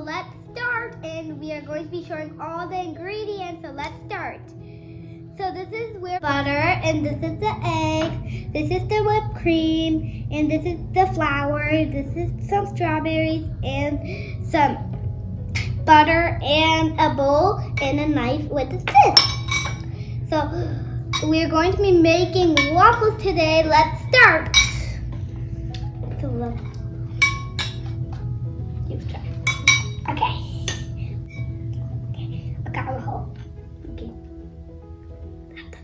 let's start. And we are going to be showing all the ingredients, so let's start. So this is butter, and this is the egg, this is the whipped cream, and this is the flour, this is some strawberries, and some butter, and a bowl, and a knife with a stick. So we're going to be making waffles today. Let's start. So let's try. Okay. I got a hole. Okay. Okay.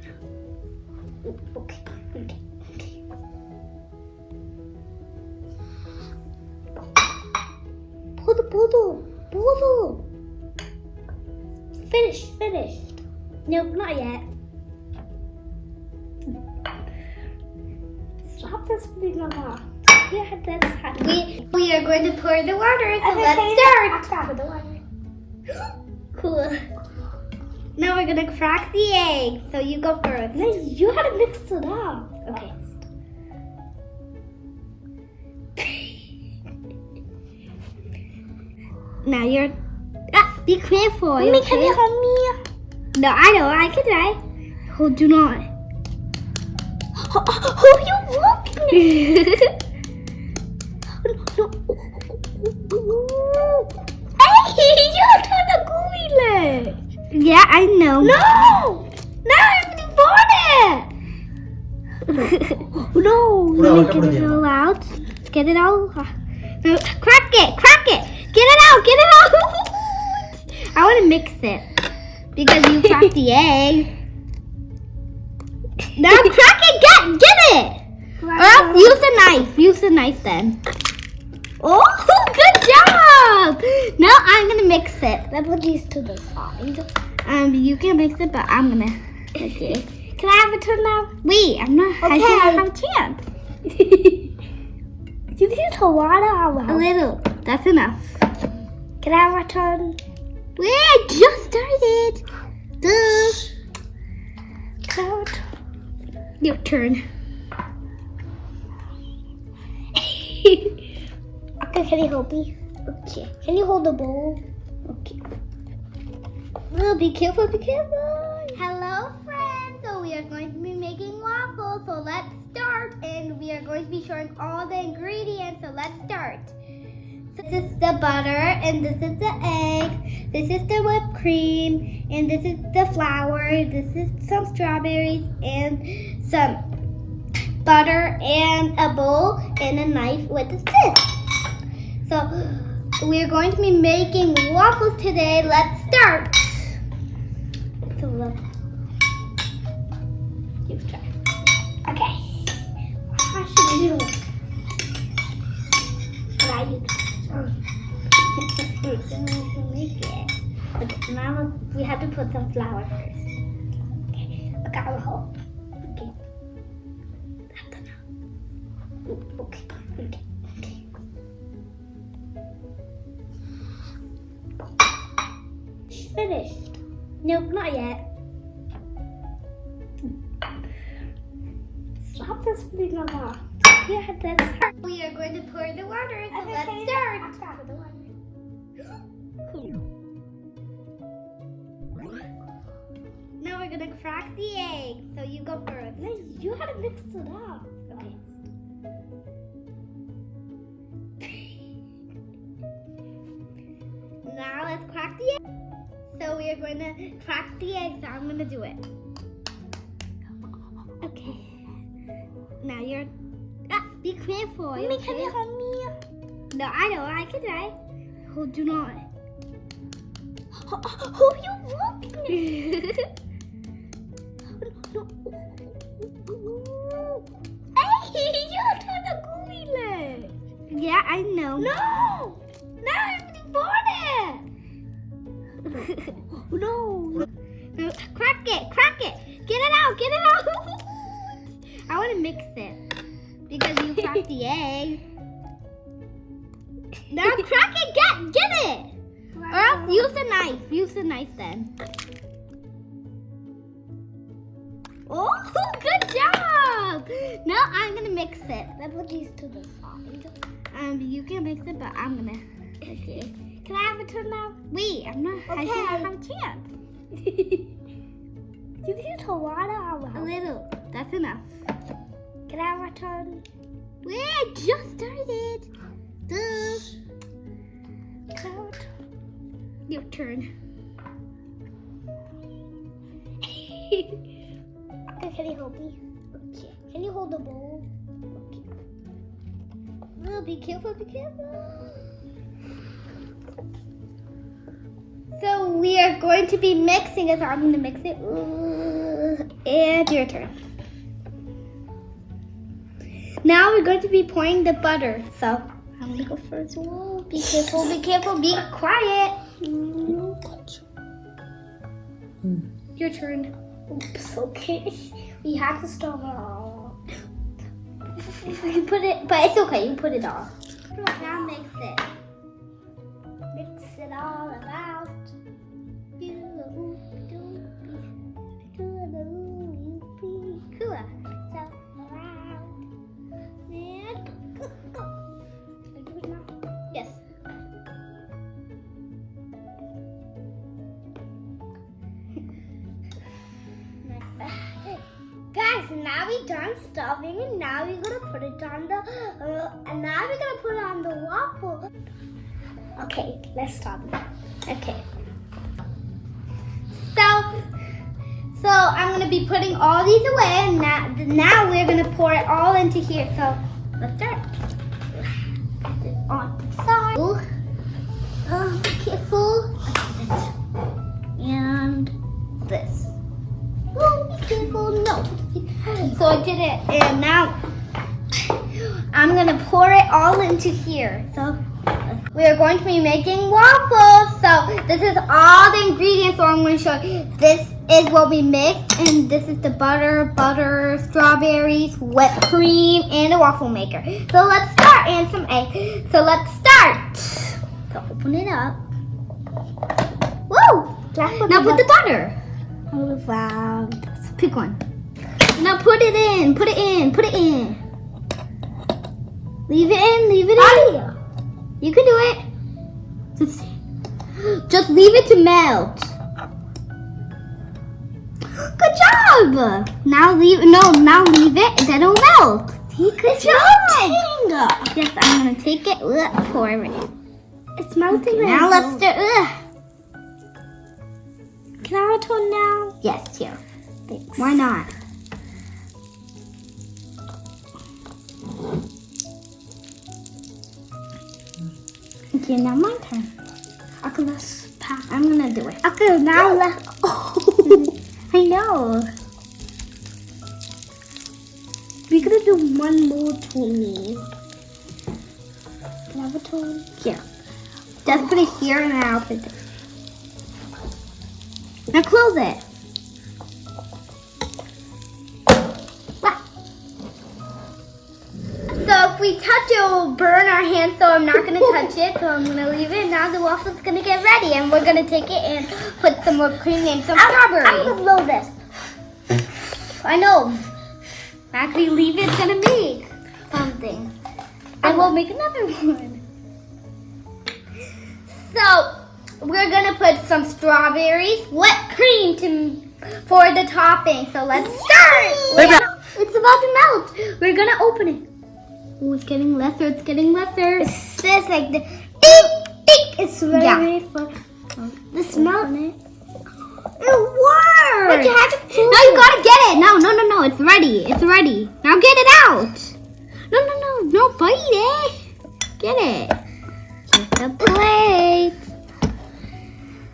Pull. Finished. Nope, not yet. Stop this thing off. Yeah, that's hot. We are going to pour the water, so let's start. Pour the water. Cool. Now we're gonna crack the egg. So you go first. No, you gotta mix it up. Okay. Now you're. Be careful. Mommy, can you help me? No, I know. I can try. Oh, do not. Who are you walking? Hey, you're trying to gooey leg. Yeah, I know. No, everything bought it. No. Let me get it all out. Get it all. No, crack it. Get it out. I want to mix it because you cracked the egg. Now crack it. Get it. Or else use a knife then. Oh, good job. Now I'm gonna mix it. Let's put these to the side. You can mix it, but I'm gonna. Okay. Can I have a turn now? Wait, I'm not. Okay. I don't have a chance. You need some water. A little. That's enough. Can I have a turn? Wait, I just started. Duh. Can I have a turn? Your turn. Okay, can you help me? Okay. Can you hold the bowl? Okay. Oh, be careful. Hello, friends. So we are going to be making waffles. So let's start. And we are going to be showing all the ingredients. So let's start. So this is the butter, and this is the egg, this is the whipped cream, and this is the flour, this is some strawberries, and some butter, and a bowl, and a knife with a stick. So we're going to be making waffles today. Let's start. So let's try. Okay. How should we do it? Try it. Make it. Okay, now we have to put some flour first. Okay, I got a hole. Okay. Okay. Finished. Nope, not yet. Stop this thing off. Yeah, that's hard. We are going to pour the water, so let's start. Pour the water. Now we're gonna crack the egg. So you go first. No, you gotta mix it up. Okay. Now let's crack the egg. So we are going to crack the egg. So I'm gonna do it. Okay. Now you're. Be careful. Mommy, can you help me? No, I know. I can try. Oh, do not. Who are you walking? Hey, you're trying to gooey leg. Yeah, I know. No, everything bought it. No, crack it. Get it out. I want to mix it because you cracked the egg. Now crack it. Get it. Or else use a knife then. Oh, good job. Now I'm gonna mix it. Let's put these to the side. You can mix it, but I'm gonna. Okay. Can I have a turn now? Wait, I'm not. Okay. I think I have a chance. You need a lot of A little. That's enough. Can I have a turn? Wait, I just started. Duh. Can I have a turn? Your turn. Okay, can you hold me? Okay. Can you hold the bowl? Okay. Oh, be careful, be careful. So we are going to be mixing it. So I'm going to mix it. And your turn. Now we're going to be pouring the butter. So I'm going to go first. Whoa, be careful, be careful, be quiet. Your turn. Oops, okay. We have to start off. You put it, but it's okay. You put it all. Now mix it. Mix it all about. Cool. So around. And go. I do it now. Yes. Guys, now we done stuffing, and now we're gonna put it on the waffle. Okay, let's start. Okay. So I'm gonna be putting all these away, and now we're gonna pour it all into here. So let's start. Put this on the side. Be careful. And this. Oh, be careful. No. So I did it, and now I'm gonna pour it all into here. So we are going to be making waffles. So this is all the ingredients. So I'm going to show you. This is what we mixed, and this is the butter, strawberries, whipped cream, and a waffle maker. So let's start, and some eggs. So let's start. So open it up. Woo! Now put the butter. Wow. Pick one. Now put it in. Put it in. Put it in. Leave it in. Leave it in. You can do it. Just leave it to melt. Good job. Now leave. No, now leave it. Then it'll melt. See, good job. Yes, I'm gonna take it. Pour it in. It's melting. Okay, now let's start. Can I have a turn now? Yes, here. Thanks. Why not? Okay, now my turn. Okay, let's pack. I'm gonna do it. Okay, now let's. Oh, I know. We're gonna do one more Tony. Can I have a turn? Here. Just put it here and then I'll put it. Now close it. So if we touch it, we'll burn our hands, so I'm not going to touch it. So I'm going to leave it. Now the waffle's going to get ready, and we're going to take it and put some whipped cream and some strawberries. I'm gonna blow this. I know. Actually, leave it's going to make something. And we'll make another one. So we're going to put some strawberries, whipped cream for the topping. So let's start. It's about to melt. We're going to open it. Oh, it's getting lesser. It's getting lesser. It says like the ding. It's very fun. The smell. It works. But you have to. No, you gotta get it. No. It's ready. It's ready. Now get it out. No. Don't bite it. Get it. Get the plate.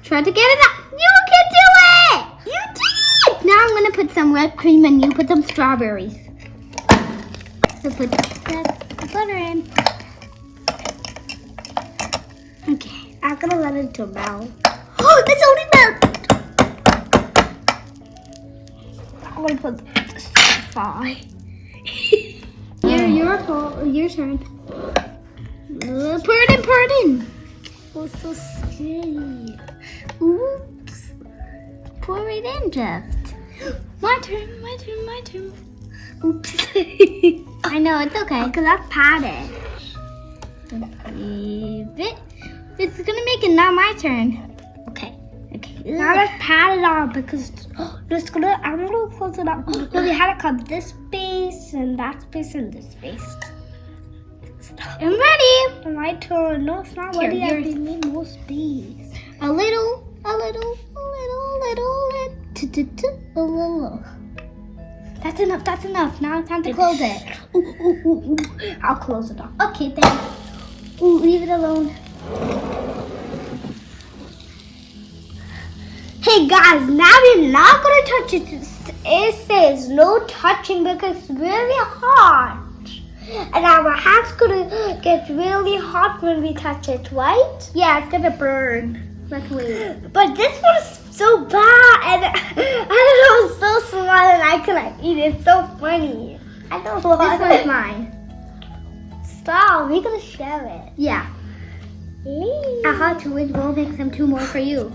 Try to get it out. You can do it. You did it. Now I'm gonna put some whipped cream and you put some strawberries. So put the butter in. Okay. I'm gonna let it to melt. Oh, that's only melt. I'm gonna put 5. Your turn. Pour it in. Oh, so scary. Oops. Pour it in, just. My turn. Oops. I know, it's okay. Okay, let's pat it. Leave it. It's gonna make it not my turn. Okay. Okay. Now let's pat it on because I'm gonna close it up. So we had to cut this space and that space and this space. I'm ready. My turn. No, it's not Here, ready. I yours. need more space. A little. That's enough. That's enough. Now it's time to close it. Ooh. I'll close it up. Okay, thanks. Ooh, leave it alone. Hey guys, now we're not gonna touch it. It says no touching because it's really hot. And our hand's gonna get really hot when we touch it, right? Yeah, it's gonna burn. Let's wait. But this one is so bad, and I don't know, it's so small, and I can eat it. It's so funny. I don't know. This one's mine. Stop. We're gonna share it. Yeah. I had to win. We'll make some 2 more for you.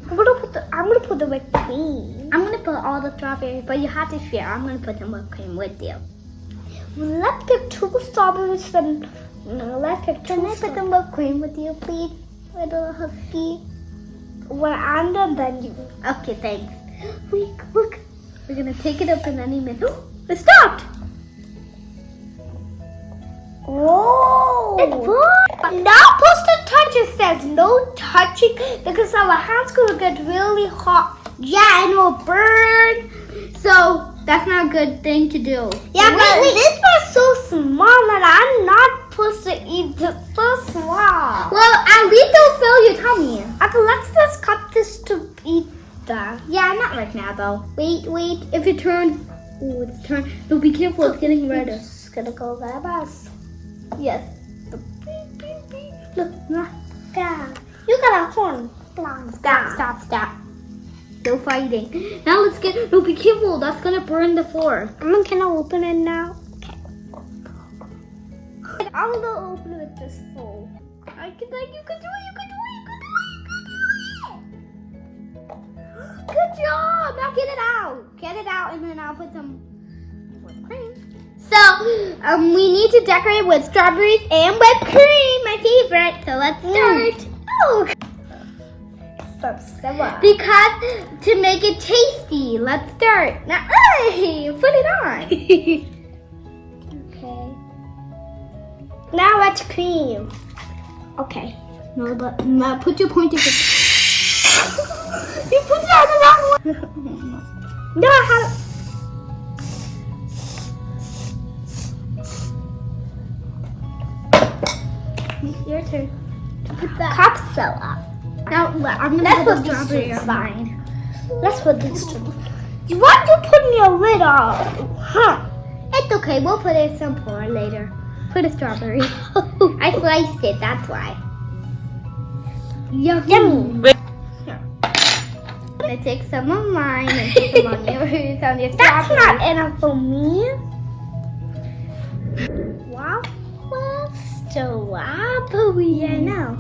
I'm gonna put the whipped cream. I'm gonna put all the strawberries, but you have to share. I'm gonna put some whipped cream with you. Let's pick 2 strawberries and let's pick 2. Can I put some whipped cream with you, please, little husky? Well, I'm done, then you. Okay, thanks. Look. We're gonna take it up in any minute. Oh, it stopped. Oh! It burned! Not supposed to touch. It says no touching because our hands gonna get really hot. Yeah, and it will burn. So that's not a good thing to do. Yeah, but this was so small and I'm not supposed to eat this. So small. Well, at least it'll fill your tummy. Okay, let's just cut this to eat that. Yeah, not right now though. Wait. If it turns, oh, it's turned. No, be careful. It's getting redder. It's gonna go very fast. Yes. Look, yeah. You got a horn. Stop. Still fighting. Now let's get. No, be careful. That's gonna burn the floor. Can I open it now? Okay. I'm gonna open it with this phone. You can do it. Good job. Now get it out. Get it out, and then I'll put some whipped cream. So, we need to decorate with strawberries and whipped cream, my favorite. So let's start. Oh. Because to make it tasty, let's start. Now, hey, put it on. Okay. Now let's cream. Okay. No, but put your pointer. You put it on the wrong one. No, I have. Your turn. Put that. Capsula. Now I'm gonna put the strawberry on mine. Let's put this to. You want to put me a lid on? Huh? It's okay. We'll put it some more later. Put a strawberry. I sliced it. That's why. Yummy. Here. I'm gonna take some of mine and put some on your strawberry. That's not enough for me. Wow. Strawberry. Yeah, now.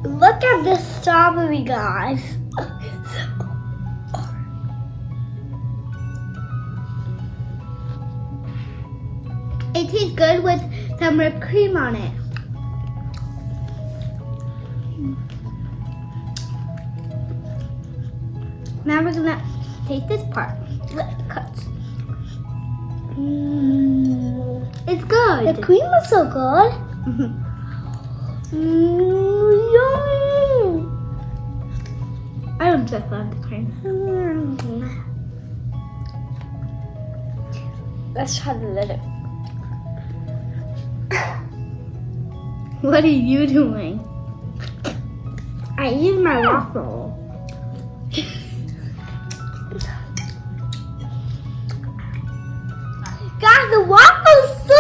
Look at this strawberry, guys. It tastes good with some whipped cream on it. Now we're gonna take this part. Cut. It's good. The cream is so good. Yummy. I don't just love the cream. Let's try the lid. What are you doing? I use my waffle. Guys, the waffle is so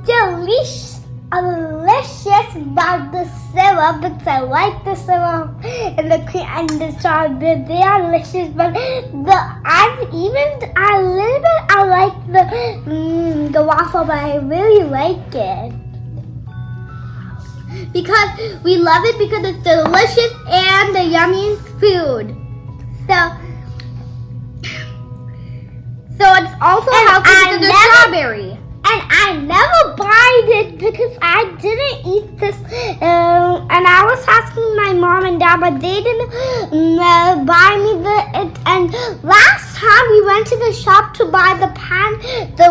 delicious, but the syrup, because I like the syrup and the cream and the strawberry, they are delicious. But I like the waffle, but I really like it. Because we love it because it's delicious and the yummiest food. So it's also healthy because of the strawberry. And I never buy hide it because I didn't eat this. And I was asking my mom and dad, but they didn't buy me it. And last time we went to the shop to buy the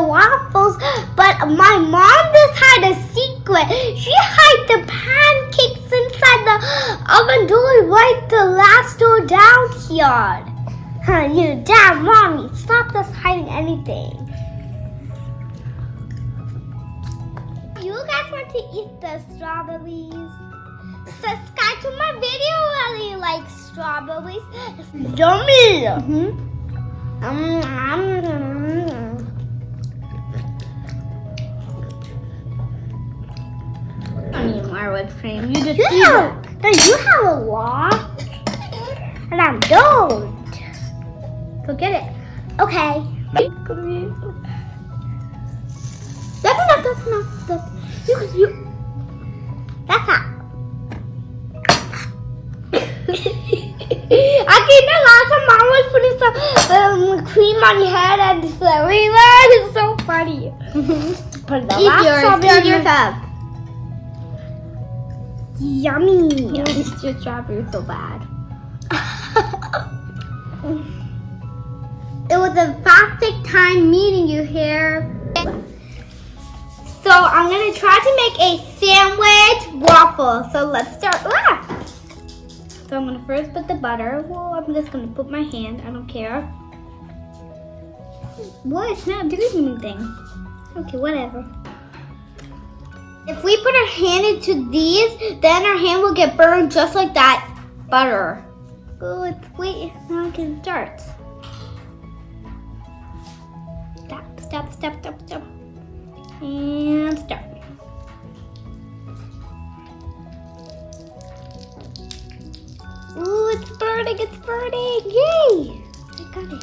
waffles, but my mom just had a secret. She hid the pancakes inside the oven door, right the last door down here. You damn mommy, stop us hiding anything. You guys want to eat the strawberries? Subscribe to my video while you like strawberries. It's yummy. I don't need more whipped cream. You just eat it. But you have a lot, and I don't. Go get it. Okay. That's enough. That's not. I think the last time Mom was putting some cream on your head and everywhere. It's so funny. Eat yours up. Yummy. It's just strawberry so bad. It was a fantastic time meeting you here. So I'm going to try to make a sandwich waffle. So let's start. So I'm going to first put the butter. Well, I'm just going to put my hand. I don't care. What? It's not doing anything. Okay, whatever. If we put our hand into these, then our hand will get burned just like that butter. Oh, let's wait. Now I can start. Stop. And start. Ooh, it's burning. Yay! I got it.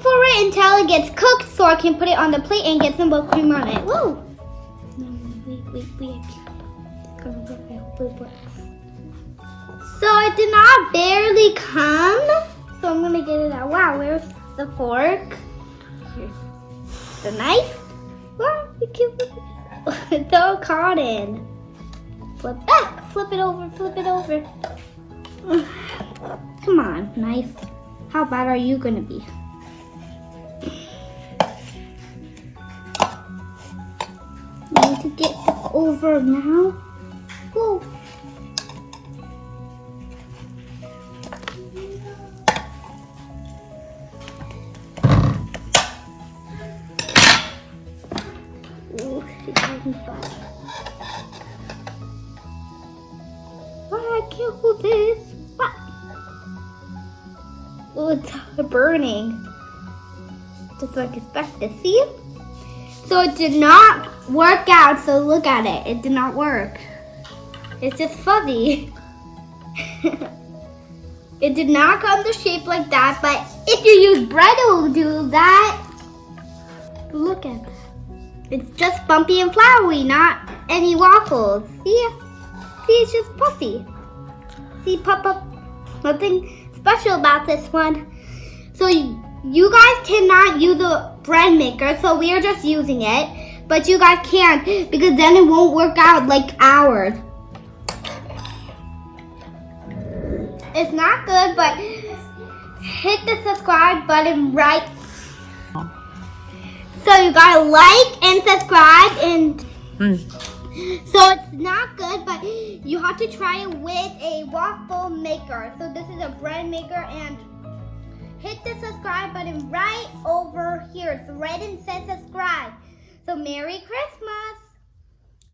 For it until it gets cooked so I can put it on the plate and get some whipped cream on it. Whoa! No, wait. So it did not barely come. So I'm gonna get it out. Wow, where's the fork? Here's the knife. Wow, it's all caught in. Flip it over. Come on, knife. How bad are you gonna be? I need to get over now. Whoa. Ooh, she's having fun. I can't hold this. What? Oh, it's burning. Just like expected. See? So it did not work out. So look at it. It did not work. It's just fuzzy. It did not come to shape like that, but if you use bread, it will do that. Look at that. It's just bumpy and floury, not any waffles. See, it's just puffy. See, pop. Nothing special about this one. So you guys cannot use a bread maker, so we are just using it. But you guys can't, because then it won't work out like ours. It's not good, but hit the subscribe button right. So you gotta like and subscribe, and so it's not good, but you have to try it with a waffle maker. So this is a bread maker, and hit the subscribe button right over here. It's red and says subscribe. So Merry Christmas.